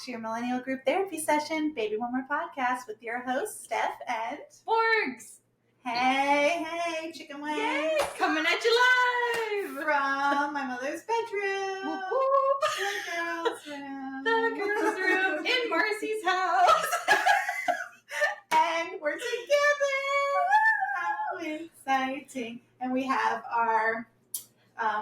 to your Millennial Group Therapy Session, Baby One More Podcast with your hosts, Steph and Morgs. Hey, chicken wings. Yay, coming at you live. From my mother's bedroom. Whoop, whoop. The girls' room. The girls' room in Marcy's house. And we're together. How exciting. And we have our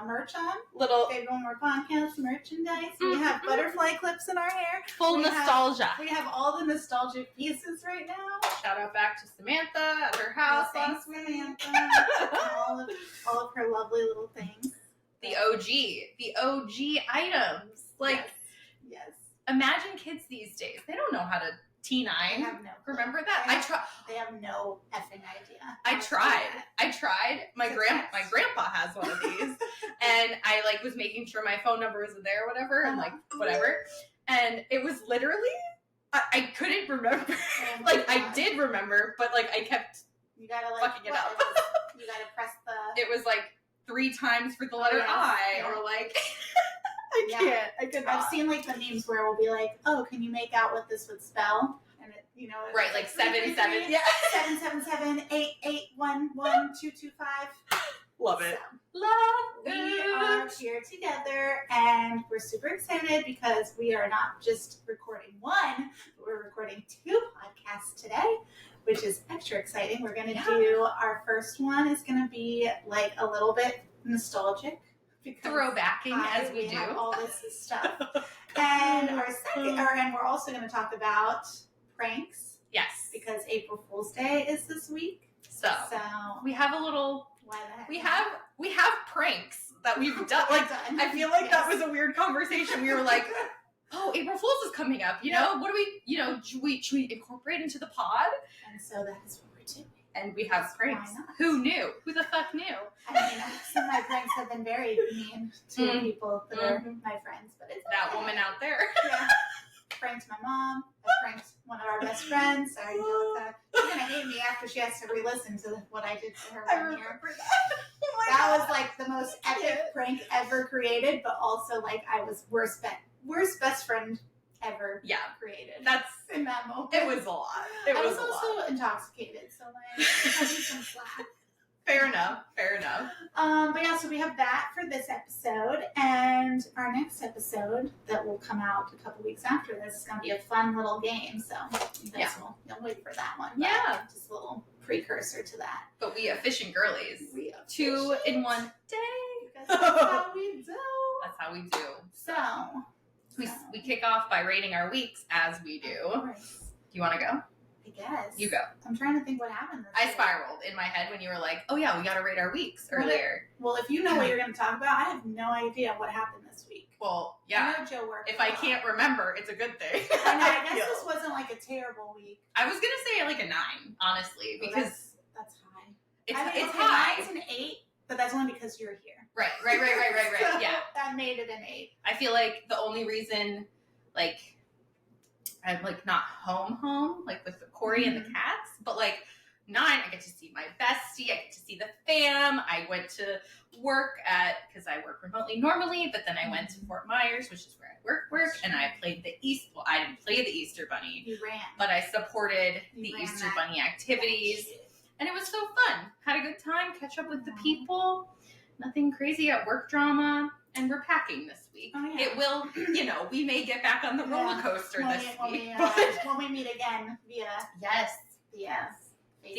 merch on. Little Baby One More Podcast merchandise. We have butterfly clips in our hair. full nostalgia. We have all the nostalgic pieces right now. Shout out back to Samantha at her house Thanks, last week. Samantha. all of her lovely little things. The OG items. Like, yes. Imagine kids these days. They don't know how to T9. They have no clue. Remember that? They have no effing idea. I tried. My grandpa has one of these, and I was making sure my phone number wasn't there or whatever, and whatever. And it was literally, I couldn't remember. I did remember, but I kept fucking it up. You gotta press the. It was 3 times for the letter I, or I can't. I could not. I've seen the memes where it will be oh, can you make out what this would spell? And it, right, 7-7. Yeah. 777-881-1225. Love it. So, we are here together, and we're super excited because we are not just recording one, but we're recording 2 podcasts today, which is extra exciting. We're going to do our first one is going to be a little bit nostalgic. Throwbacking as we do. Have all this stuff. And our second, and we're also going to talk about pranks. Yes. Because April Fool's Day is this week. So we have a little. Why the heck? We have pranks that we've done. I feel that was a weird conversation. We were oh, April Fool's is coming up. You know, what do we? Should we incorporate into the pod? And so that is what we're doing. And we have pranks. Who knew? Who the fuck knew? I mean, some of my pranks have been very mean to people that are my friends, but it's that woman out there. Yeah. Pranked my mom. I pranked one of our best friends. Sorry, Angelica. She's gonna hate me after she has to re-listen to what I did to her one year. That was the most epic prank ever created, but also I was worst best friend ever created. That's in that moment. It was a lot. I was also intoxicated, so I had some slack. Fair enough. But yeah, so we have that for this episode, and our next episode that will come out a couple weeks after this is going to be a fun little game. So you guys will wait for that one. Yeah, just a little precursor to that. But we efficient girlies. 2 in 1 day. That's how we do. That's how we do. So we kick off by rating our weeks as we do. Of course. Do you want to go? I guess. You go. I'm trying to think what happened this I week. spiraled in my head when you were oh yeah, we got to rate our weeks earlier. Well, if you know what you're going to talk about, I have no idea what happened this week. Well, yeah. I know Joe worked. If I can't remember, it's a good thing. I guess this wasn't a terrible week. I was going to say a 9, honestly, because that's high. It's high. 9's an 8, but that's only because you're here. Right. So Yeah. That made it an 8. I feel the only reason, I'm not home, with the Corey and the cats, but 9, I get to see my bestie, I get to see the fam. I went to work because I work remotely normally, but then I went to Fort Myers, which is where I work, and I played well, I didn't play the Easter Bunny. You ran. But I supported the Easter Bunny activities, and it was so fun. Had a good time, catch up with the people, nothing crazy at work drama. And we're packing this week. Oh, yeah. It will, we may get back on the roller coaster this week. When we meet again via the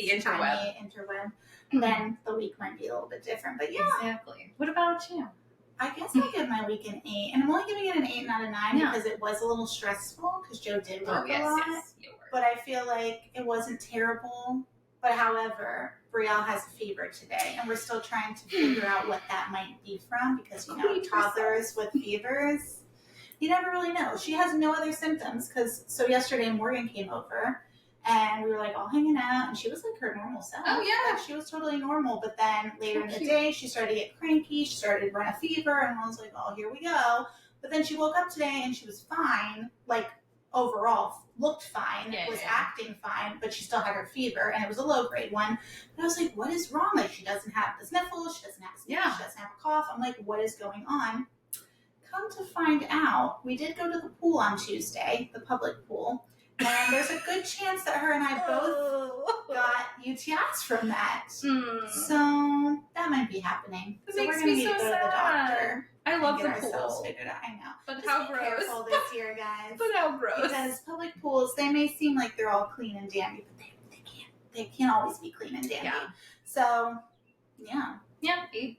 interweb. Then the week might be a little bit different. But yeah. Exactly. What about you? I guess I give my week an 8. And I'm only giving it an 8, not a 9, because it was a little stressful because Joe did work a lot. Yes. But I feel it wasn't terrible. But however, Brielle has a fever today, and we're still trying to figure out what that might be from, because, toddlers with fevers, you never really know. She has no other symptoms, so yesterday Morgan came over, and we were all hanging out, and she was her normal self. Oh, yeah. She was totally normal, but then later in the day, she started to get cranky, she started to run a fever, and I was oh, here we go. But then she woke up today, and she was fine, overall looked fine, was acting fine, but she still had her fever, and it was a low-grade one. And I was what is wrong? She doesn't have the sniffles, she doesn't have a sneeze, she doesn't have a cough. I'm what is going on? come to find out, we did go to the pool on Tuesday, the public pool, and there's a good chance that her and I both got UTIs from that. So that might be happening. It so makes we're going to me need to so go to the sad. doctor. I love and the get ourselves pool. figured out. I know. But Just how be gross. careful this year, guys. But how gross. Because public pools, they may seem like they're all clean and dandy, but they can't always be clean and dandy. Yeah. So, yeah. Yeah, 8.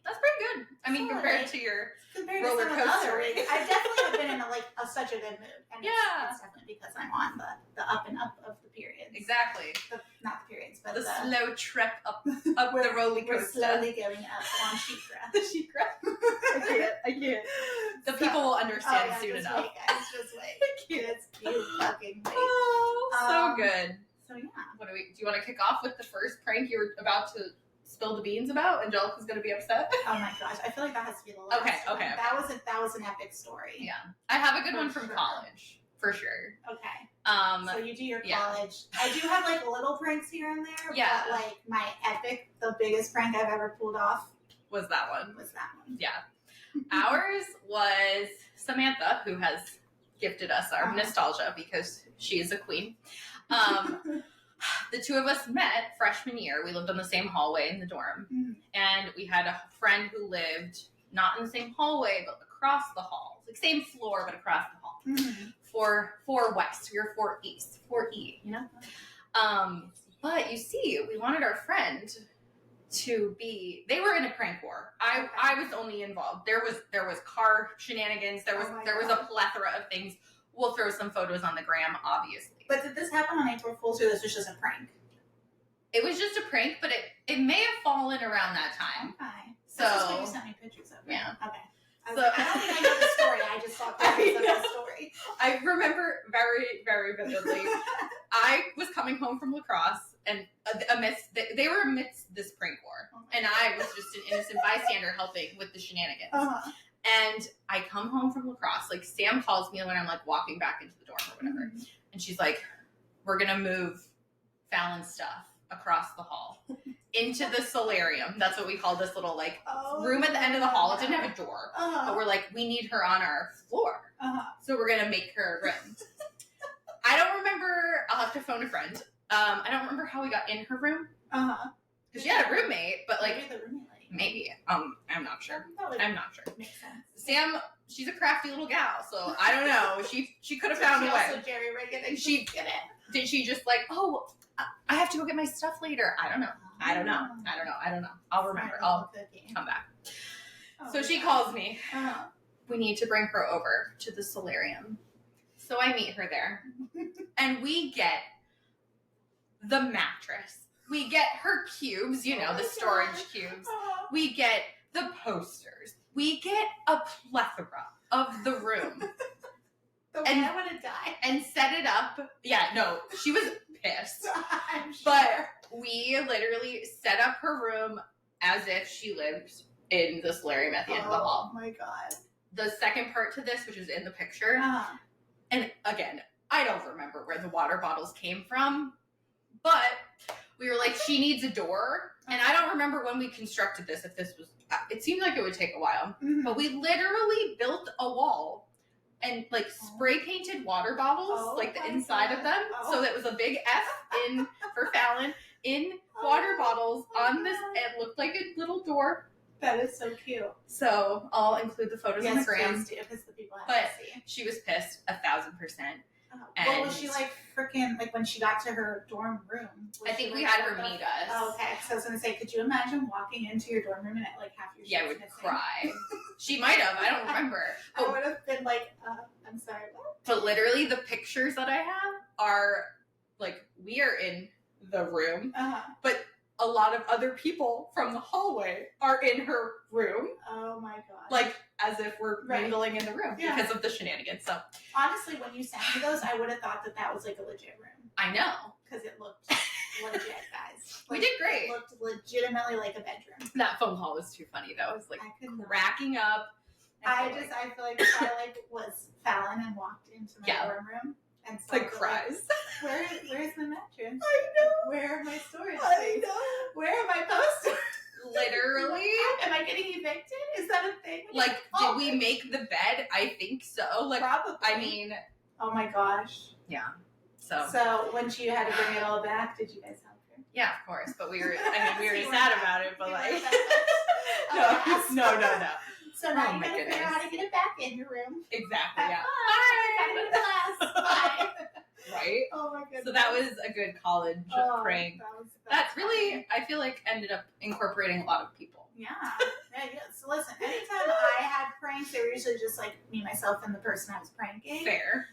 That's pretty good. I mean, compared to your roller coaster. I definitely have been in such a good mood. And Yeah. it's definitely because I'm on the up and up of the periods. Exactly. Not the periods, but the slow trek up the roller coaster. We're slowly going up on sheepcraft. The sheepcraft. I can't. The people will understand soon enough. Wait, guys, just wait. You fucking wait. Oh, so good. So yeah. Do you want to kick off with the first prank you were about to spill the beans about? Angelica's gonna be upset. Oh my gosh, I feel like that has to be the last one. Okay. That was an epic story. Yeah, I have a good one from college for sure. Okay. So you do your college. I do have little pranks here and there. Yeah. But my epic, the biggest prank I've ever pulled off was that one. Yeah. Ours was Samantha, who has gifted us our nostalgia because she is a queen. The two of us met freshman year. We lived on the same hallway in the dorm. Mm-hmm. And we had a friend who lived not in the same hallway, but across the hall. Same floor, but across the hall. Mm-hmm. 4 west. We were 4 east. 4E, you know? But you see, we wanted our friend to be... They were in a prank war. I was only involved. There was car shenanigans. There was a plethora of things. We'll throw some photos on the gram, obviously. But did this happen on April Fool's, or this was just a prank? It was just a prank, but it may have fallen around that time. Okay. So this is what you sent me pictures of. Right? Yeah. Okay. I don't think I know the story. I just saw pictures of the story. I remember very, very vividly. I was coming home from lacrosse, and they were amidst this prank war, and I was just an innocent bystander helping with the shenanigans. Uh-huh. And I come home from lacrosse. Sam calls me when I'm walking back into the dorm or whatever, and she's like, "We're gonna move Fallon's stuff across the hall into the solarium." That's what we call this little room at the end of the hall. It didn't have a door, but we're we need her on our floor, so we're gonna make her a room. I don't remember. I'll have to phone a friend. I don't remember how we got in her room. Because she had a roommate, but maybe the roommate. Maybe. I'm not sure. I'm not sure. Makes sense. Sam, she's a crafty little gal, so I don't know. She could have found a way. Also jerry rigged and she did it. Did she just I have to go get my stuff later? I don't know. I'll remember. I'll come back. So she calls me. We need to bring her over to the solarium. So I meet her there. And we get the mattress. We get her cubes, the storage cubes. We get the posters. We get a plethora of the room. And I want to die. And set it up. Yeah, no, she was pissed. I'm sure. But we literally set up her room as if she lived in the solarium at the end of the hall. Oh my god. The second part to this, which is in the picture, and again, I don't remember where the water bottles came from, but we were she needs a door. And I don't remember when we constructed this, if this was, it seemed like it would take a while, but we literally built a wall and spray painted water bottles, the inside of them. So that was a big F in for Fallon in water bottles on this. It looked like a little door. That is so cute. So I'll include the photos on the gram. Please do, because the people have to see. She was pissed 1,000%. What was she freaking when she got to her dorm room? I think we had her meet us. Oh, okay. So I was gonna say, could you imagine walking into your dorm room and half your shit I would cry. She might have. I don't remember. I would have been I'm sorry. What? But literally, the pictures that I have are we are in the room, but a lot of other people from the hallway are in her room. Oh my god. As if we're mingling in the room because of the shenanigans. So honestly, when you sent me those, I would have thought that was a legit room. I know. Because it looked legit, guys. We did great. It looked legitimately like a bedroom. That phone call was too funny though. It was cracking up. I feel like if I was Fallon and walked into my dorm room and saw cries. Where's my mattress? I know. Where are my storage I space? know. Where are my posters? Literally. Am I getting evicted? Is that that a thing? Like, did we make the bed? I think so. Like, Probably. I mean, oh my gosh. yeah. So when she had to bring it all back, did you guys help her? yeah, of course. But we were sad about it. But like, no. So now Oh you my gotta figure goodness. out how to get it back in your room. Exactly. Yeah. Bye. Gotta go to class. Bye. Right. Oh my goodness. So that was a good college prank. That's really, funny. I feel like, ended up incorporating a lot of people. Yeah. So listen, anytime I had pranks, they were usually just like me, myself, and the person I was pranking. Fair.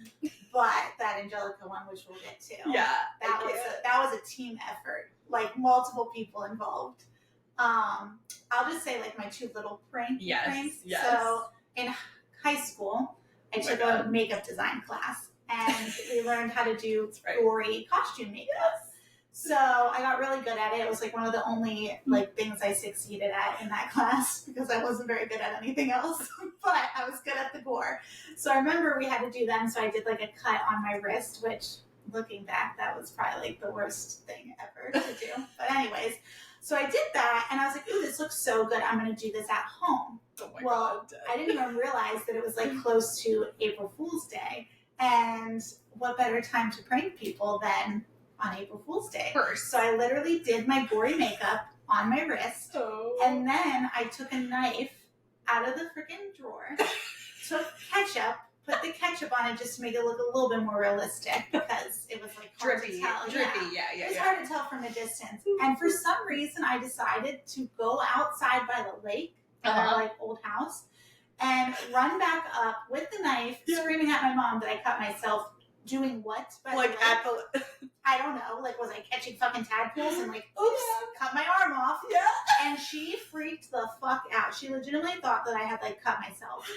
But that Angelica one, which we'll get to, Yeah. that was a team effort, like multiple people involved. I'll just say like my two little pranks. Yes. So in high school, I took a makeup design class, and we learned how to do gory costume makeup. Yes. So I got really good at it. It was like one of the only like things I succeeded at in that class because I wasn't very good at anything else, but I was good at the gore. So I remember we had to do them. So I did like a cut on my wrist, which looking back, that was probably like the worst thing ever to do. But anyways, so I did that and I was like, ooh, this looks so good. I'm going to do this at home. Oh my God. I didn't even realize that it was like close to April Fool's Day. And what better time to prank people than on April Fool's Day? First. So I literally did my gory makeup on my wrist. Oh. And then I took a knife out of the freaking drawer, took ketchup, put the ketchup on it just to make it look a little bit more realistic because it was like hard drippy. to tell. Yeah. It was hard to tell from a distance. And for some reason, I decided to go outside by the lake at our like old house and run back up with the knife, screaming at my mom that I cut myself. Doing what? Like at the... I don't know. Like, was I catching fucking tadpoles and like, oops, cut my arm off? Yeah. And she freaked the fuck out. She legitimately thought that I had like cut myself.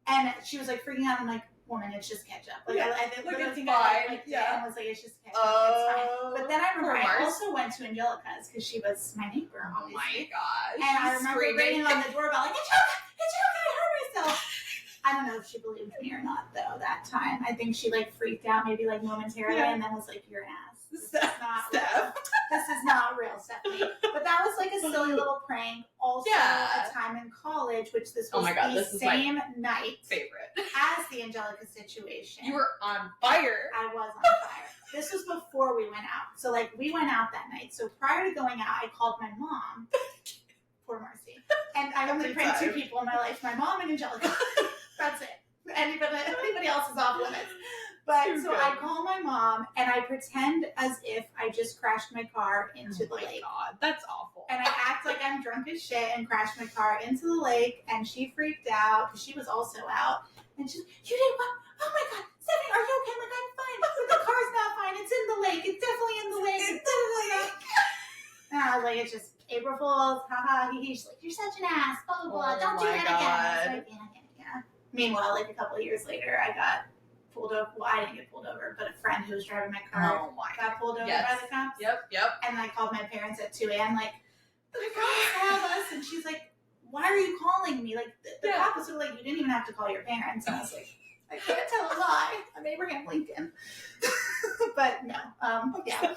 And she was like freaking out. I'm like, woman, it's just ketchup. Like, I think like, the it's thing fine. I was like, it's just ketchup. It's fine. But then I remember I also went to Angelica's because she was my neighbor, obviously. Oh my gosh. And I remember ringing on the doorbell like, Angelica, I hurt myself. I don't know if she believed me or not, though, that time. I think she, like, freaked out maybe, like, momentarily and then was like, you're an ass. This is not real. This is not real, Stephanie. But that was, like, a silly little prank. Also, a time in college, which this was the same night favorite as the Angelica situation. You were on fire. I was on fire. This was before we went out. So, like, we went out that night. So, prior to going out, I called my mom. Poor Marcy. And I only pranked two people in my life, my mom and Angelica. That's it. Anybody else is off limits. But so I call my mom and I pretend as if I just crashed my car into the lake. God, that's awful. And I act like I'm drunk as shit and crashed my car into the lake. And she freaked out because she was also out. And she's like, you did what? Oh my God, Stephanie, are you okay? I'm like, I'm fine. But the car's not fine. It's in the lake. It's definitely in the lake. It's in the lake. And I was like, it's just April Fool's. Haha. She's like, you're such an ass. Blah, blah, blah. Don't do that again. I was like, yeah. Meanwhile, like a couple of years later, I got pulled over. Well, I didn't get pulled over, but a friend who was driving my car got pulled over by the cops. Yep. And I called my parents at 2 a.m. like, the cops have us. And she's like, why are you calling me? Like, the cop was sort of like, you didn't even have to call your parents. And I was like, I can't tell a lie. I'm Abraham Lincoln. But no. Yeah.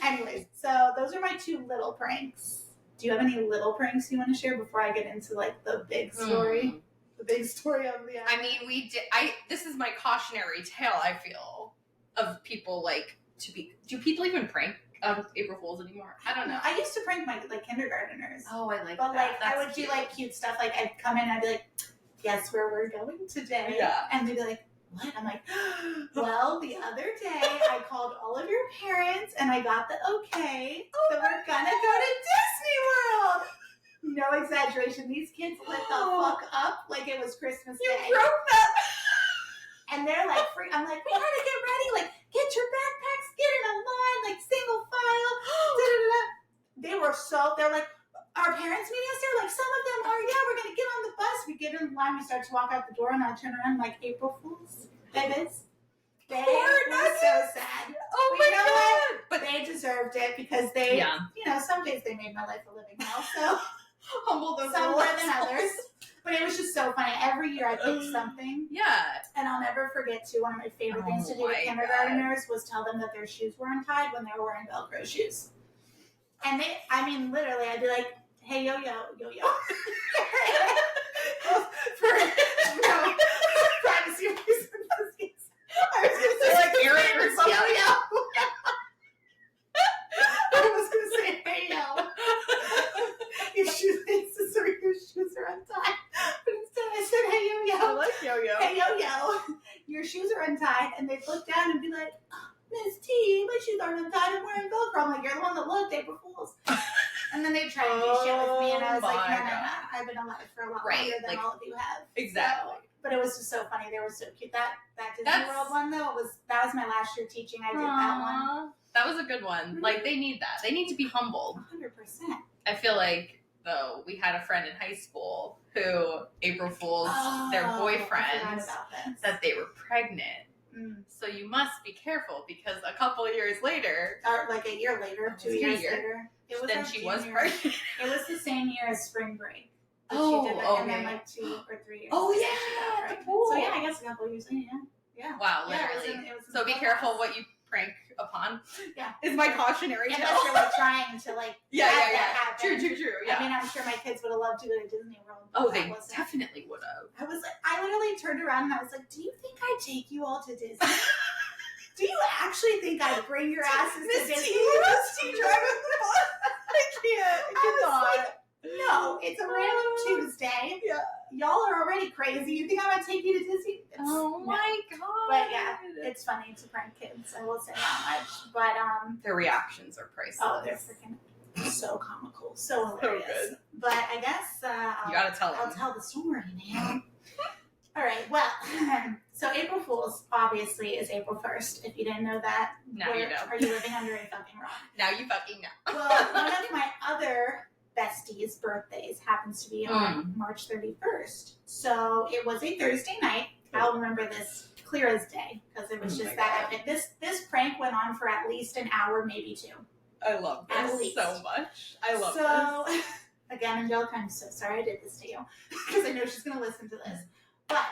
Anyways, so those are my two little pranks. Do you have any little pranks you want to share before I get into like the big story? The big story of the I mean, we did. This is my cautionary tale. I feel of people like to be. Do people even prank April Fools anymore? I don't know. I used to prank my like kindergartners. Oh, I like but that. Like That's I would cute. do like cute stuff. Like I'd come in and I'd be like, guess where we're going today? Yeah. And they'd be like, what? I'm like, well, the other day I called all of your parents and I got the okay that we're gonna go to Disney World. No exaggeration. These kids lit the fuck up like it was Christmas Day. You broke that. And they're like, I'm like, we gotta get ready. Like, get your backpacks, get in a line, like single file. They were they're like, our parents meeting us here? Like, some of them are, yeah, we're going to get on the bus. We get in the line, we start to walk out the door, and I turn around like, April Fools, babies. They were so sad. Oh my God. But they deserved it because they, you know, some days they made my life a living hell, so humble those some more than others. But it was just so funny. Every year I picked something. Yeah. And I'll never forget, too, one of my favorite things to do with kindergartners was tell them that their shoes were untied when they were wearing Velcro shoes. And they, I mean, literally, I'd be like, hey, yo. For privacy reasons. I was going to say, like, Eric or something. Yo. I was going to say, hey, yo. Your shoes are untied. But instead I said, hey, yo. I like yo-yo. Hey, yo. Your shoes are untied. And they'd look down and be like, oh, Miss T, my shoes aren't untied. I'm wearing Velcro. I'm like, you're the one that looked, April Fools. And then they tried to do shit with me, and I was like, no. I've been alive for a lot longer than all of you have. Exactly. So, but it was just so funny. They were so cute. That Disney World one, though, that was my last year teaching. I did that one. That was a good one. Mm-hmm. Like, they need that. They need to be humbled. 100%. I feel like, though, we had a friend in high school who April Fool's their boyfriend that they were pregnant. Mm. So you must be careful because a couple of years later, or like a year later, 2 years later, then she was pregnant. It was the same year as spring break. She did that, and then like 2 or 3 years. Oh later, yeah, the pool. So yeah, I guess a couple of years later. Yeah. Wow, Yeah, literally. it was so be careful what you prank upon. Yeah, is my cautionary tale. Unless you're like trying to like yeah. Happen. True. Yeah. I mean, I'm sure my kids would have loved to go to Disney World. Oh, they definitely would have. I literally turned around and I was like, "Do you think I'd take you all to Disney? Do you actually think I'd bring your asses to Disney?" Miss T driving the bus. I cannot. Like, no, it's a random Tuesday. Yeah. Y'all are already crazy. You think I'm gonna take you to Disney? My god. But yeah, it's funny to prank kids. I will say that much. But their reactions are priceless. Oh, they're freaking so comical, so hilarious. So good. But I guess you gotta tell them. I'll tell the story, man. All right. Well, so April Fool's obviously is April 1st. If you didn't know that, now you know. Are you living under a fucking rock? Now you fucking know. Well, one of my other besties' birthdays happens to be on March 31st. So it was a Thursday night. I'll remember this clear as day because it was just that epic. This prank went on for at least an hour, maybe 2. I love this so much. I love this. So, again, Angelica, I'm so sorry I did this to you because I know she's going to listen to this. But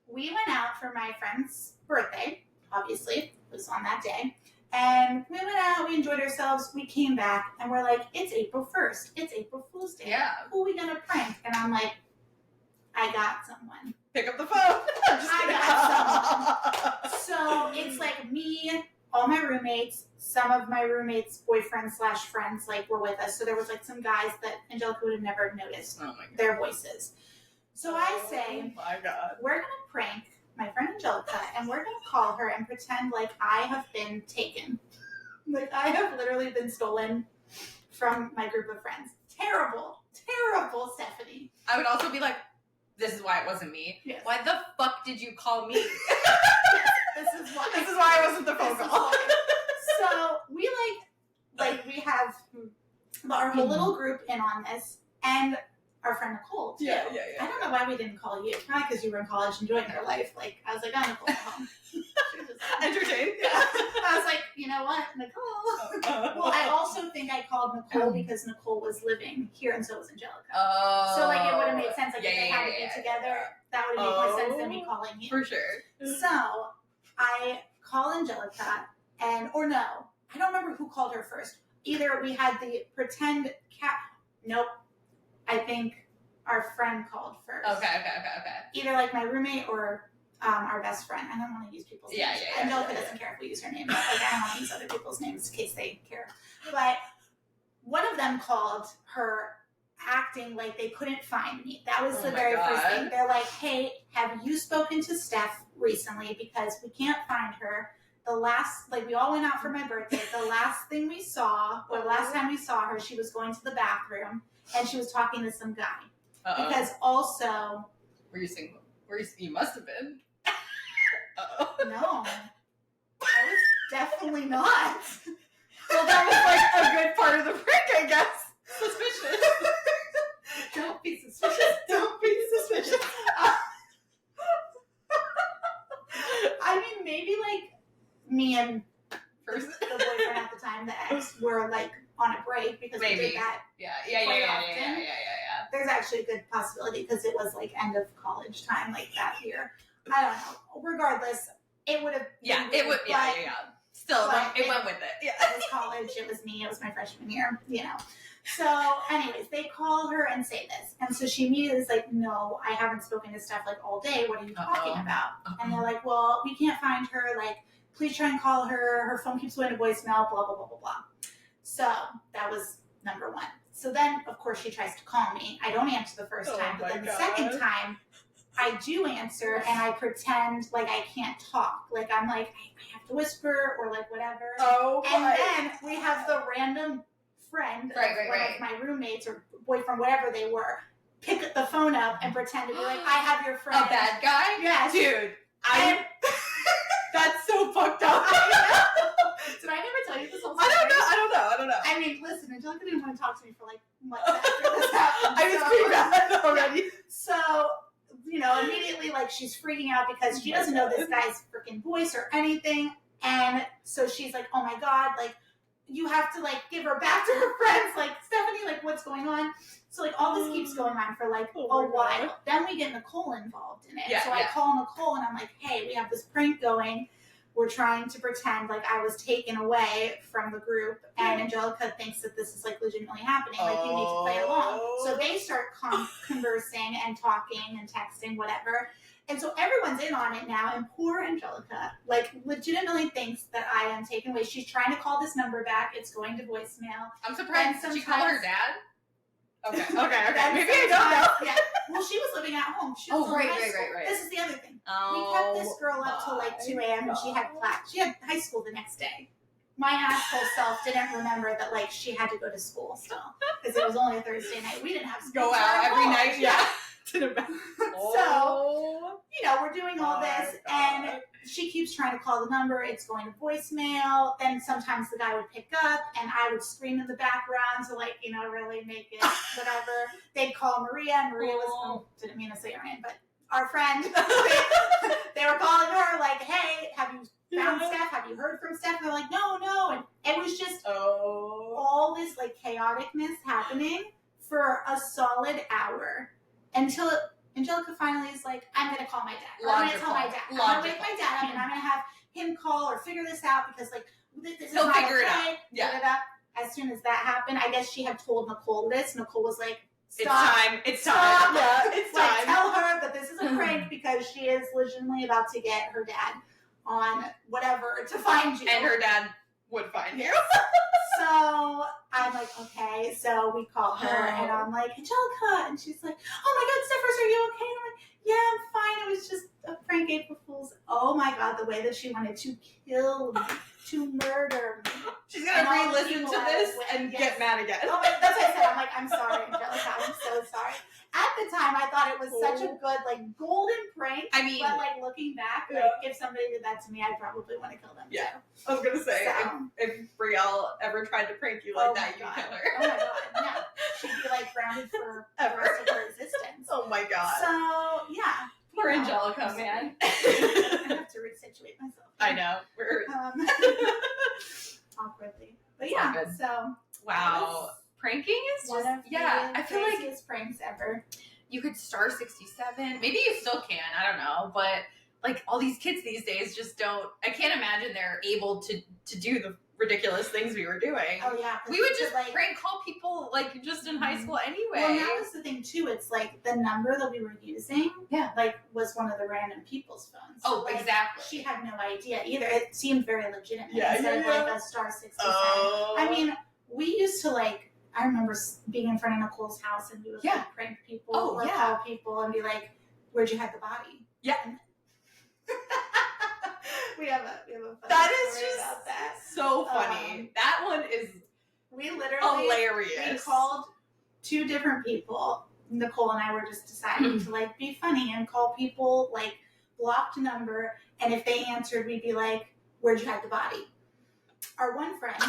we went out for my friend's birthday, obviously. It was on that day. And we went out, we enjoyed ourselves, we came back, and we're like, it's April 1st. It's April Fool's Day. Yeah. Who are we going to prank? And I'm like, I got someone. Pick up the phone. I got someone. So it's like me, all my roommates, some of my roommates' boyfriends / friends were with us. So there was some guys that Angelica would have never noticed their voices. So I say, my God, we're going to prank my friend Angelica, and we're going to call her and pretend like I have been taken. Like I have literally been stolen from my group of friends. Terrible, Stephanie. I would also be like, this is why it wasn't me. Yes. Why the fuck did you call me? This is why I wasn't the phone call. So we we have our whole little group in on this, and our friend Nicole too. Yeah. I don't know why we didn't call you. Probably because you were in college enjoying your life. I was like, oh, Nicole, home. Entertained. Yeah. I was like, you know what, Nicole. Well, I also think I called Nicole because Nicole was living here, and so was Angelica. Oh. So it would have made sense. If they had to be together, that would have made more sense than me calling you. For sure. So I call Angelica, or no, I don't remember who called her first. Either we had the pretend cat. Nope. I think our friend called first. Okay. Either my roommate or our best friend. I don't want to use people's names. Angelica doesn't care if we use her name. But I don't want to use other people's names in case they care. But one of them called her acting like they couldn't find me. That was the very first thing. They're like, hey, have you spoken to Steph recently? Because we can't find her. The last, we all went out for my birthday. The last time we saw her, she was going to the bathroom and she was talking to some guy. Because also... Were you single? You must have been. No. I was definitely not. Well, that was a good part of the prank, I guess. Suspicious. Don't be suspicious. I mean, maybe me and the boyfriend at the time, the ex, were on a break because we did that. Yeah. There's actually a good possibility because it was end of college time that year. I don't know. Regardless, it would have. Yeah, it would. Yeah. Still, it went with it. Yeah. It was college. It was me. It was my freshman year. So, anyways, they call her and say this. And so she immediately is like, no, I haven't spoken to Steph like all day. What are you talking about? And they're like, well, we can't find her. Like, please try and call her. Her phone keeps going to voicemail, blah, blah, blah, blah, blah. So that was number one. So then, of course, she tries to call me. I don't answer the first time, but then the second time, I do answer and I pretend like I can't talk. Like I'm like, I have to whisper or like whatever. And then we have the random friend, one of my roommates or boyfriend, whatever they were, pick the phone up and pretend to be like, I have your friend. A bad guy? Yes. Dude, that's so fucked up. Did I never tell you this whole story? I don't know. I mean, listen, Angelica didn't want to talk to me for like months after this happened. I was pretty bad already. So, immediately, like, she's freaking out because she doesn't know this guy's freaking voice or anything. And so she's like, oh my God, like, you have to, like, give her back to her friends. Like, Stephanie, like, what's going on? So, like, all this keeps going on for, like, a while. Then we get Nicole involved in it. I call Nicole and I'm like, hey, we have this prank going. We're trying to pretend like I was taken away from the group, and Angelica thinks that this is like legitimately happening. Like you need to play along. So they start conversing and talking and texting, whatever. And so everyone's in on it now. And poor Angelica, like legitimately thinks that I am taken away. She's trying to call this number back. It's going to voicemail. I'm surprised. Did she call her dad? Okay. Maybe I don't know. Yeah. Well, she was living at home. She was right. This is the other thing. We kept this girl up till like 2 a.m. and she had class. She had high school the next day. My asshole self didn't remember that like she had to go to school still because it was only a Thursday night. We didn't have school. Go out every night. Yeah. So, we're doing all this and she keeps trying to call the number. It's going to voicemail. Then sometimes the guy would pick up and I would scream in the background to like, really make it whatever. They'd call Maria and Maria was, didn't mean to say her name, but our friend, they were calling her like, hey, have you found Steph? Have you heard from Steph? And they're like, no. And it was just all this like chaoticness happening for a solid hour until Angelica finally is like, I'm going to call my dad. I'm going to tell my dad. I'm going to wake my dad up and I'm going to have him call or figure this out because like, this is not figure okay. it out. Yeah. As soon as that happened, I guess she had told Nicole this. Nicole was like, stop. It's time. Yeah, it's time. Like, tell her that this is a prank because she is legitimately about to get her dad on whatever to find you. And her dad would find you. So I'm like, okay. So we call her and I'm like, Angelica. And she's like, oh my God, Stephers, are you okay? And I'm like, yeah, I'm fine. It was just a prank April Fool's. Oh my God, the way that she wanted to kill me, to murder me. She's going to re-listen to this and get mad again. Oh, that's what I said. I'm like, I'm sorry, Angelica. I'm so sorry. At the time, I thought it was such a good, like, golden prank. I mean, but, like, looking back, like, if somebody did that to me, I'd probably want to kill them, too. I was going to say, if Brielle ever tried to prank you like that, you'd kill her. Oh, my God. No. She'd be, like, grounded for the rest of her existence. Oh, my God. So, yeah. Poor Angelica, man. I have to resituate myself. I know. We're awkwardly. But, yeah, so. Wow. Pranking is just, I feel like craziest pranks ever. You could star 67. Maybe you still can. I don't know. But like all these kids these days just don't. I can't imagine they're able to do the ridiculous things we were doing. Oh yeah, we would just like prank call people like just in high school anyway. Well, that was the thing too. It's like the number that we were using, like was one of the random people's phones. So, like, exactly. She had no idea either. It seemed very legitimate instead of like a star 67. I mean, we used to like. I remember being in front of Nicole's house and we would like prank people or call people and be like, "Where'd you hide the body?" Yeah. we have a funny that is story just about that. So funny. That one is hilarious. We called 2 different people. Nicole and I were just deciding to like be funny and call people like blocked number, and if they answered, we'd be like, "Where'd you hide the body?" Our one friend,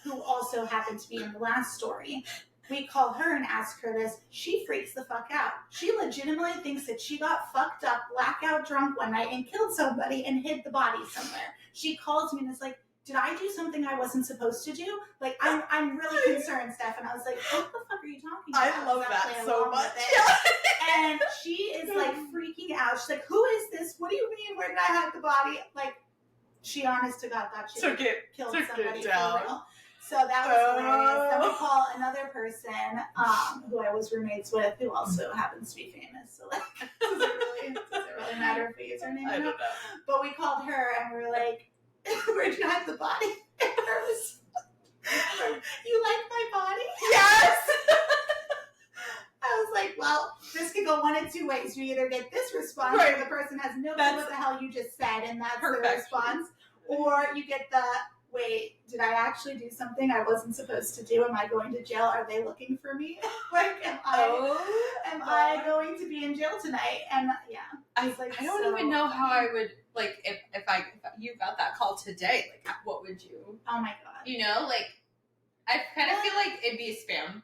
who also happened to be in the last story, we call her and ask her this. She freaks the fuck out. She legitimately thinks that she got fucked up, blackout drunk one night and killed somebody and hid the body somewhere. She calls me and is like, did I do something I wasn't supposed to do? Like, I'm really concerned, Steph. And I was like, what the fuck are you talking about? I love that so much. And she is like freaking out. She's like, who is this? What do you mean? Where did I hide the body? Like, she honest to God thought she killed somebody for real. So that was hilarious. Then we call another person who I was roommates with, who also happens to be famous. So like, does it really matter if we use her name? I don't know. But we called her and we were like, "Where'd you hide the body?" And her was, "You like my body?" Yes. I was like, well, this could go one of two ways. You either get this response Right. where the person has no clue what the hell you just said, and that's the Perfect. response, or you get the, wait, did I actually do something I wasn't supposed to do? Am I going to jail? Are they looking for me? Like, am I going to be in jail tonight? And yeah, I like, don't even know how I would, like, if you got that call today, like, what would you? Oh my god. You know, like, I kind of feel like it'd be spam.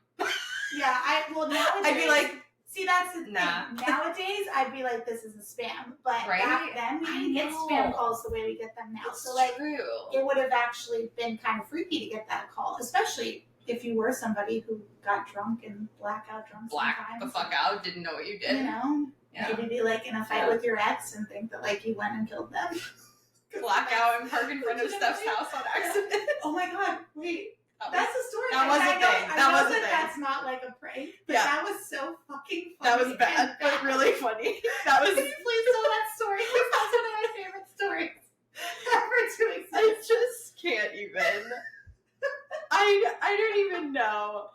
Yeah, nowadays, I'd be like, see, that's the thing. nah. Nowadays, I'd be like, this is a spam. But Right? back then, we didn't get spam calls the way we get them now. It's so, like, true. it would have actually been kind of freaky to get that call, especially if you were somebody who got drunk and blackout drunk Black the fuck out, didn't know what you did. You know? Yeah. Maybe be, like, in a fight with your ex and think that, like, you went and killed them. Blackout and park in front of Steph's house on accident. Oh my god, wait. That's a story. That was a thing. That was a thing. That's not like a prank, but that was so fucking funny. That was bad, but really funny. That was. Can you please tell that story? That's one of my favorite stories ever to exist. I just can't even. I don't even know.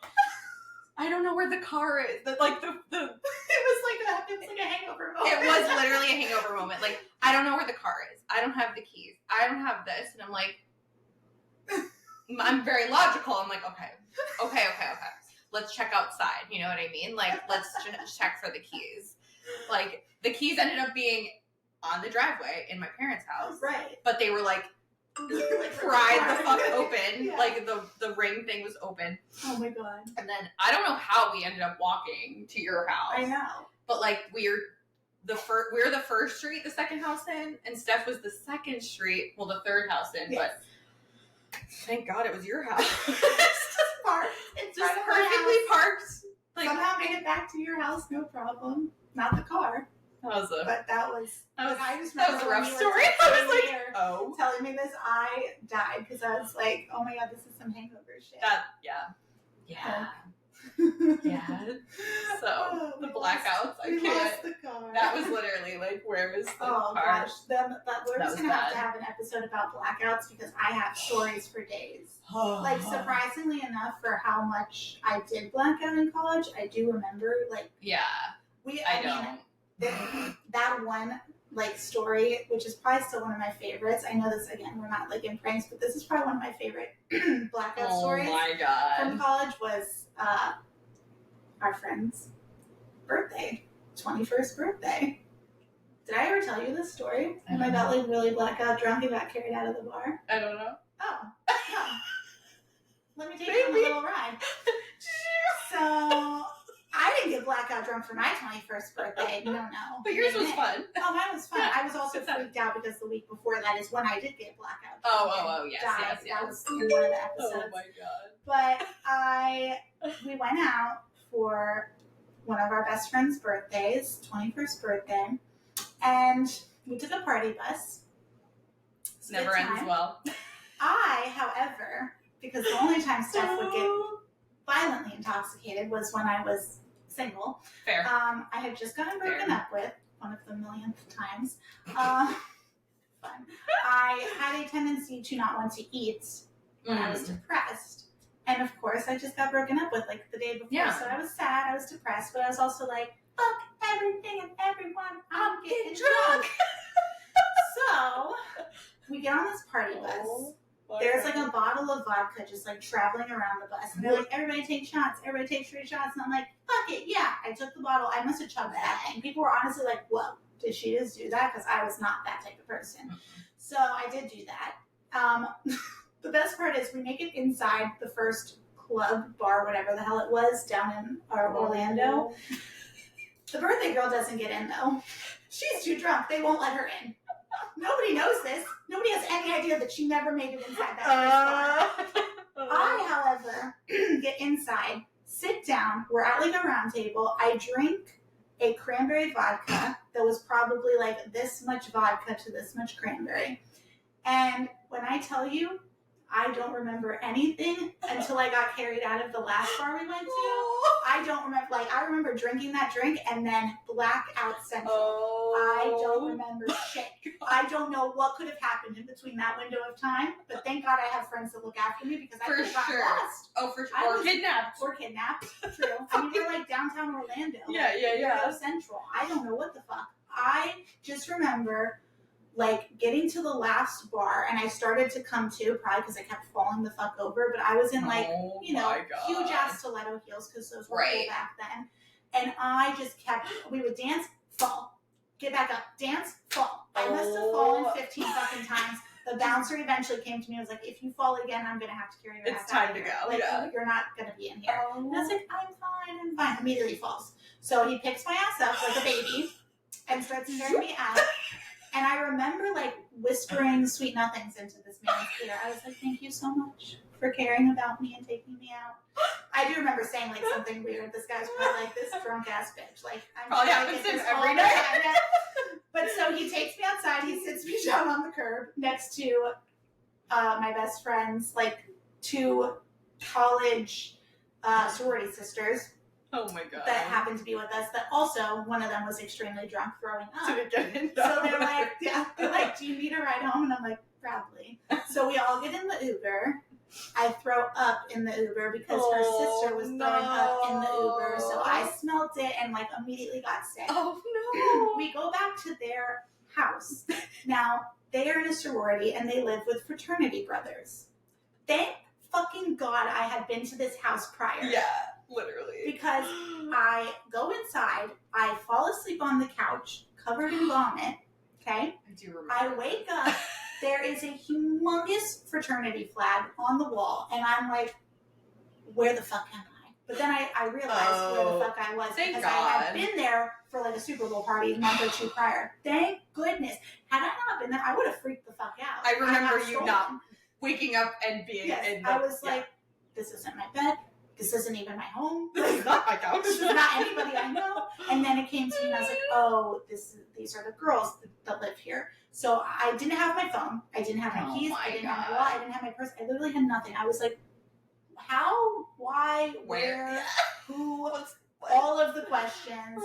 I don't know where the car is. It was like a hangover moment. It was literally a hangover moment. Like, I don't know where the car is. I don't have the keys. I don't have this, and I'm like. I'm very logical. I'm like, okay. Let's check outside. You know what I mean? Like, let's check for the keys. Like, the keys ended up being on the driveway in my parents' house. Right. But they were like pried the fuck open. Yeah. Like, the ring thing was open. Oh my god. And then, I don't know how we ended up walking to your house. I know. But, like, we're the first street, the second house in, and Steph was the second street, well, the third house in, yes. But thank God it was your house. It's just parked. It's just perfectly parked. Like, somehow made it back to your house, no problem. Not the car. That was a rough story. I was like, oh. Telling me this, I died because I was like, oh my god, this is some hangover shit. Yeah. So the blackouts, I can't. Lost the car. That was literally like, where was the car? Gosh, we're just gonna have to have an episode about blackouts because I have stories for days. Like, surprisingly enough, for how much I did black out in college, I do remember. Like, that one like story, which is probably still one of my favorites. I know this, again, we're not like in pranks, but this is probably one of my favorite blackout stories. Oh my god! From college was our friend's birthday, 21st birthday. Did I ever tell you this story? When I got like really blackout drunk and got carried out of the bar? I don't know. Oh. Let me take you on a little ride. So, I didn't get blackout drunk for my 21st birthday. No. But yours was fun. Oh, mine was fun. Yeah, I was also freaked out because the week before that is when I did get blackout drunk. Yes. That was in one of the episodes. Oh my god. But we went out for one of our best friend's birthdays, 21st birthday, and we took a party bus. Never ends well. I, however, because the only time Steph would get violently intoxicated was when I was single. Fair. I had just gotten broken up with, one of the millionth times. Fun. I had a tendency to not want to eat when I was depressed. And of course, I just got broken up with like the day before. Yeah. So I was sad, I was depressed, but I was also like, fuck everything and everyone, I'm getting drunk. So we get on this party bus. There's like a bottle of vodka just like traveling around the bus. And they're like, everybody take shots, everybody take 3 shots. And I'm like, fuck it, yeah. I took the bottle. I must have chugged that thing. People were honestly like, whoa, did she just do that? Because I was not that type of person. So I did do that. The best part is we make it inside the first club, bar, whatever the hell it was, down in Orlando. The birthday girl doesn't get in though. She's too drunk. They won't let her in. Nobody knows this. Nobody has any idea that she never made it inside that first bar. I, however, get inside, sit down. We're at like a round table. I drink a cranberry vodka that was probably like this much vodka to this much cranberry. And when I tell you, I don't remember anything until I got carried out of the last bar we went to. I don't remember, like, I remember drinking that drink and then blackout central. I don't remember shit. I don't know what could have happened in between that window of time, but thank God I have friends that look after me because I could have gotten lost. Oh, for sure. Or kidnapped. Or kidnapped, true. I mean, we're like downtown Orlando. Yeah. Central. I don't know what the fuck. I just remember like getting to the last bar and I started to come to, probably because I kept falling the fuck over, but I was in like, huge ass stiletto heels because those were cool back then. And I just kept, we would dance, fall, get back up, dance, fall. I must have fallen 15 fucking times. The bouncer eventually came to me and was like, if you fall again, I'm going to have to carry your ass out of here. It's time to go. Like, you're not going to be in here. And I was like, I'm fine. Immediately he falls. So he picks my ass up like a baby and starts carrying me out. And I remember, like, whispering sweet nothings into this man's ear. I was like, thank you so much for caring about me and taking me out. I do remember saying, like, something weird. This guy's probably like, this drunk-ass bitch. Like, I'm probably happens to him every day. But so he takes me outside. He sits me down on the curb next to my best friend's, like, 2 college sorority sisters. Oh my God. That happened to be with us. That also, one of them was extremely drunk, throwing up. So they're like, do you need a ride home? And I'm like, probably. So we all get in the Uber. I throw up in the Uber because her sister was throwing up in the Uber. So I smelled it and like immediately got sick. Oh no. We go back to their house. Now, they are in a sorority and they live with fraternity brothers. Thank fucking God I had been to this house prior. Yeah. Literally. Because I go inside, I fall asleep on the couch, covered in vomit, okay? I do remember. I wake up, there is a humongous fraternity flag on the wall, and I'm like, where the fuck am I? But then I realized where the fuck I was because I had been there for like a Super Bowl party a month or 2 prior. Thank goodness. Had I not been there, I would have freaked the fuck out. I remember you not waking up and being in the, I was like, this isn't my bed. This isn't even my home. This is not my couch. This is not anybody I know. And then it came to me and I was like, oh, these are the girls that live here. So I didn't have my phone. I didn't have my keys. I didn't have my wallet. I didn't have my purse. I literally had nothing. I was like, how, why, where, who, all of the questions.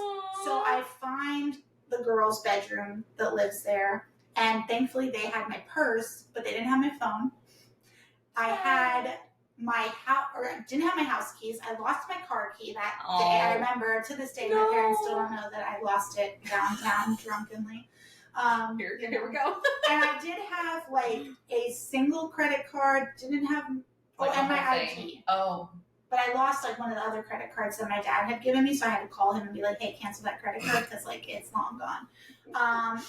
So I find the girl's bedroom that lives there. And thankfully they had my purse, but they didn't have my phone. I had my house, or I didn't have my house keys. I lost my car key that day. I remember to this day, my parents still don't know that I lost it downtown drunkenly. Here we go. And I did have like a single credit card, didn't have, and my ID. Oh. But I lost like one of the other credit cards that my dad had given me, so I had to call him and be like, hey, cancel that credit card because like it's long gone.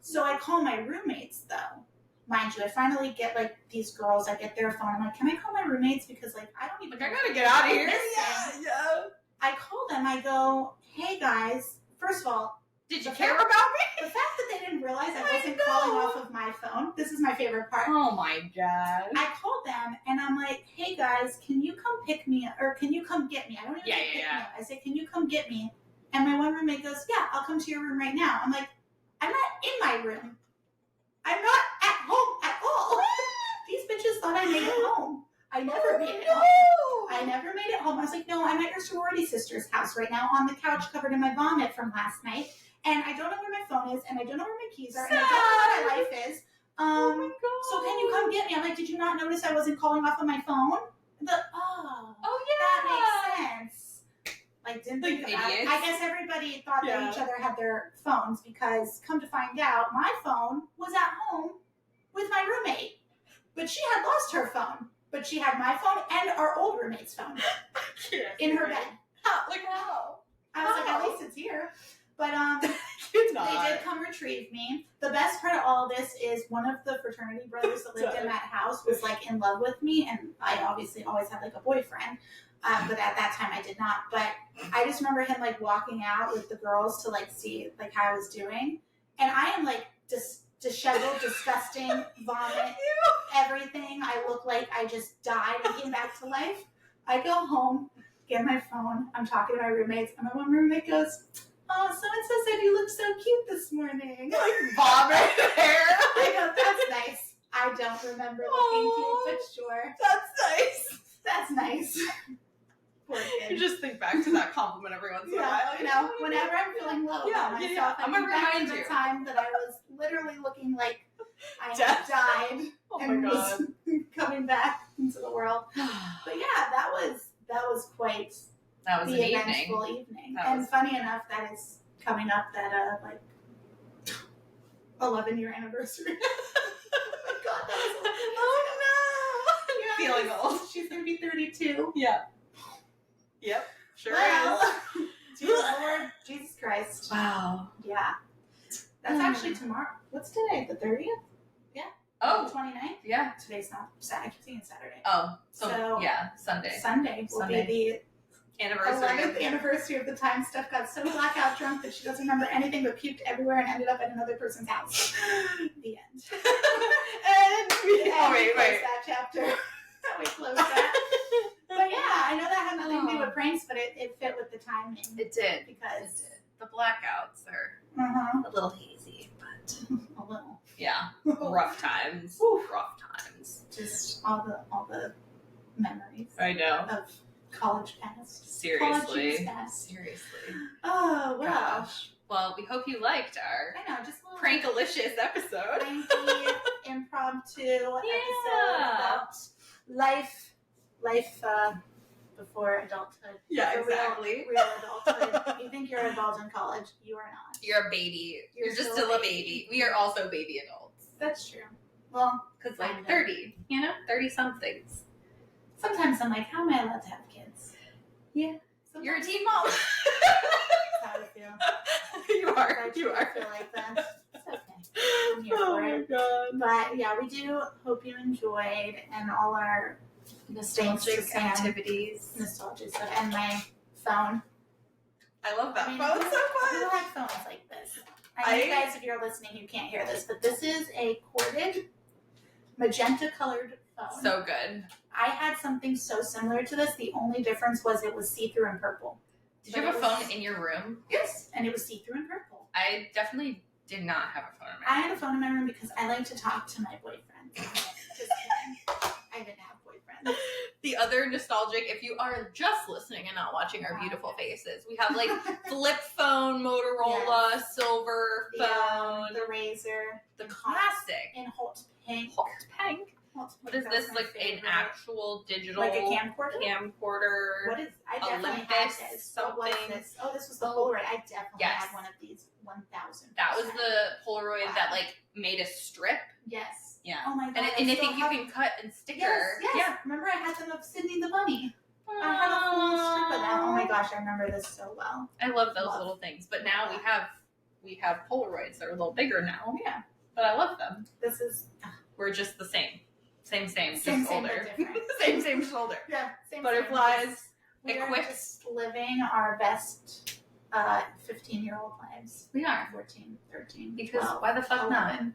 So I call my roommates though. Mind you, I finally get like these girls, I get their phone. I'm like, can I call my roommates? Because like, I don't even I gotta get out of here. Yeah. I call them, I go, hey guys, first of all, did you care about me? The fact that they didn't realize I wasn't calling off of my phone, this is my favorite part. Oh my God. I called them and I'm like, hey guys, can you come pick me up? Or can you come get me? I don't even say pick me up. I say, can you come get me? And my one roommate goes, yeah, I'll come to your room right now. I'm like, I'm not in my room. I'm not at home at all. These bitches thought I made it home. I never made it home. I never made it home. I was like, no, I'm at your sorority sister's house right now on the couch covered in my vomit from last night. And I don't know where my phone is, and I don't know where my keys are, and I don't know where my life is. Oh my God. So can you come get me? I'm like, did you not notice I wasn't calling off of my phone? Oh yeah. That makes sense. Like, didn't think about it. Idiots. I guess everybody thought that each other had their phones because, come to find out, my phone was at home with my roommate. But she had lost her phone. But she had my phone and our old roommate's phone in her bed. How? I was like, at least it's here. But they did come retrieve me. The best part of all of this is one of the fraternity brothers that lived in that house was like in love with me, and I obviously always had like a boyfriend. But at that time I did not. But I just remember him like walking out with the girls to like see like how I was doing. And I am like disheveled, disgusting, vomit, everything. I look like I just died and came back to life. I go home, get my phone. I'm talking to my roommates, and my one roommate goes, oh, so-and-so said you looked so cute this morning. Like vomit hair. I go, that's nice. I don't remember looking cute, but sure. That's nice. That's nice. Poor kid. You just think back to that compliment every once in a while. You know, whenever I'm feeling low about myself, I'm gonna remind the you. time that I was literally looking like I had Death. died Oh and my god. was coming back into the world. But yeah, that was quite That was the an evening. eventful evening. That And was- funny enough, that is coming up that like 11-year anniversary. Oh my god, that was 11 years Oh no. ago. Feeling Yes. old. She's gonna be 32. Yeah. Yep. Sure Well, is. dear Lord Jesus Christ. Wow. Yeah. That's actually tomorrow. What's today? The 30th? Oh. 29th? Yeah. Today's not Saturday. I keep saying Saturday. Oh. So So- yeah. Sunday. Sunday will Sunday. be Anniversary. the 11th anniversary of the time Steph got so blackout drunk that she doesn't remember anything but puked everywhere and ended up at another person's house. The end. And we, And we wait. close that chapter. We close that. But yeah, I know that had nothing to do with pranks, but it fit with the timing. It did. Because The blackouts are a little hazy, but a little. yeah, rough times. Oof. Rough times. Just all the memories I know. of college past. Seriously. College past. Seriously. Oh well. Gosh. Well, we hope you liked our I know, just a little prankalicious episode. pranky, impromptu episode about life before adulthood. Yeah, For exactly. Real adulthood. You think you're an adult in college? You are not. You're a baby. You're just still still a baby. We are also baby adults. That's true. Well, Because, Kind like, of. 30, 30 somethings. sometimes I'm like, how am I allowed to have kids? Yeah. Sometimes You're a teen mom. that's how I feel. You are. I You truly are. feel like that. It's okay. I'm here Oh for my it. god. But yeah, we do hope you enjoyed and all our Nostalgic Sam. activities. nostalgic stuff and my phone. I love that I mean, phone who so much. have phones like this? I know you guys, if you're listening, you can't hear this, but this is a corded, magenta-colored phone. So good. I had something so similar to this. The only difference was it was see-through and purple. Did you have a phone in your room? Yes, and it was see-through and purple. I definitely did not have a phone in my I room. had a phone in my room because I like to talk to my boyfriend. Just kidding. I didn't have boyfriends. The other nostalgic, if you are just listening and not watching our beautiful faces, we have like flip phone, Motorola, silver phone, The Razor, the classic. in Holt Pink. Hot pink. Holt What Pink, is that's this? my Like an favorite. actual digital Like a camcorder? camcorder? What is? I definitely Olympus had this. What was something. this? Oh, this was the Polaroid. I definitely Yes. had one of these. 1,000. That was the Polaroid Wow. that like made a strip. Yes. Yeah. Oh my god. And I still think you have- can cut and sticker. Yes. Yeah. Remember, I had them of Sydney the bunny. I had a full strip of that. Oh my gosh, I remember this so well. I love those Love. little things. But now we have Polaroids that are a little bigger now. Yeah. But I love them. This is We're just the same. Same, just Same, older. but different. same, just older. yeah. Same Butterflies, We are equipped. just living our best 15-year-old lives. We are. 14, 13, Because 12, why the fuck not? 11.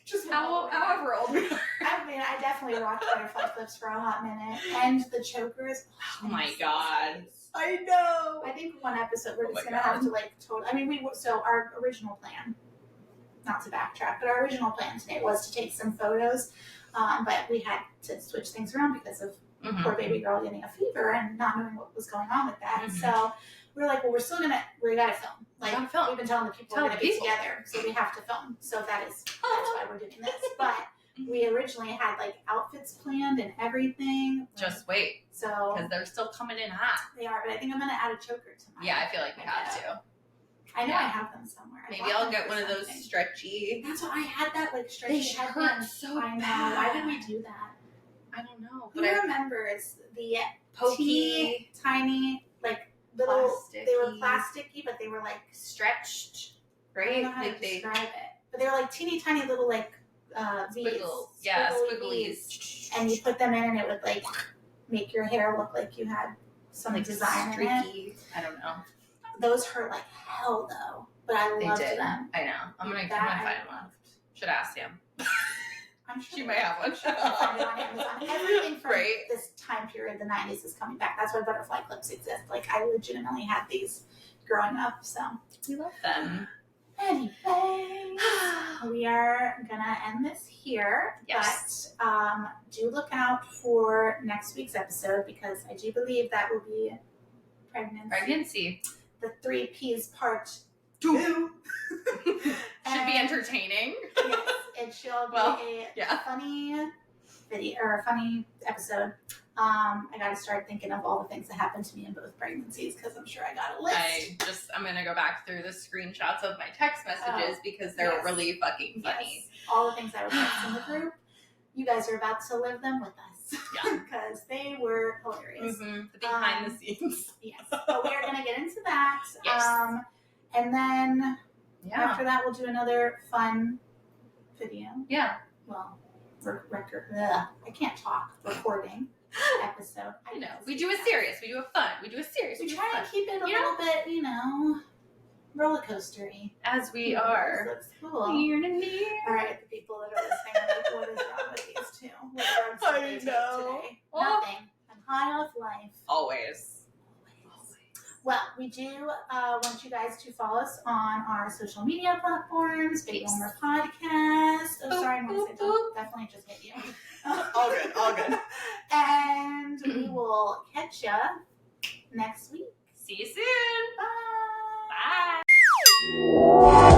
Just However old we are. I mean, I definitely rocked butterfly clips for a hot minute. And the chokers. Oh my god. I know. I think one episode we're Oh just my gonna God. have to like totally. I mean, so our original plan, not to backtrack, but our original plan today was to take some photos, but we had to switch things around because of Mhm. poor baby girl getting a fever and not knowing what was going on with that. Mhm. So we were like, well, we gotta film. Like Gotta film. we've been telling the people Tell we're gonna the be people. together, so we have to film. So that's why we're doing this. But we originally had like outfits planned and everything. Just wait, so because they're still coming in hot. they are, but I think I'm gonna add a choker to mine. Yeah, I feel like we have to. I know Yeah. I have them somewhere. I Maybe bought I'll them get for one of those something. stretchy. That's what I had. That like stretchy They hurt headband. so I know. bad. Why did we do that? I don't know, Who but I remembers the pokey, teeny tiny like little? plasticky, They were plasticky, but they were like stretched, I don't right? know how Like to they describe it, but they were like teeny tiny little like V's, squigglies. and you put them in, and it would like make your hair look like you had some like design in it. streaky. I don't know. Those hurt like hell though, but I They loved did. them. I know. I'm gonna That find I one. Should ask Sam. I'm sure She might have one. I'm sure you can find it on Amazon. Everything from Right. this time period, the 90s, is coming back. That's why butterfly clips exist. Like I legitimately had these growing up. So We love them. Anyways, we are gonna end this here. Yes. But do look out for next week's episode because I do believe that will be pregnancy. The 3 P's part 2. Should be entertaining. Yes, it shall be a funny video or a funny episode. I got to start thinking of all the things that happened to me in both pregnancies because I'm sure I got a list. I'm gonna go back through the screenshots of my text messages because they're really fucking funny. Yes. All the things I would text in the group. You guys are about to live them with us. Yeah. Because they were hilarious. Mm-hmm. The behind the scenes. Yes. But we are going to get into that. Yes. And then after that, we'll do another fun video. Yeah. Well, I can't talk. Recording episode. I know. We do a serious. We do a fun. We do a serious. We try to keep it a little bit, roller coastery. As we are. Looks cool. Near to near. All right, the people that are listening are like, what is wrong with these two? What drugs did they take today? Nothing. I'm high off life. Always. Well, we do want you guys to follow us on our social media platforms, Big Boomer Podcast. Oh, sorry, Morgs, I don't definitely just hit you. All good. And we will catch ya next week. See you soon. Bye. Bye.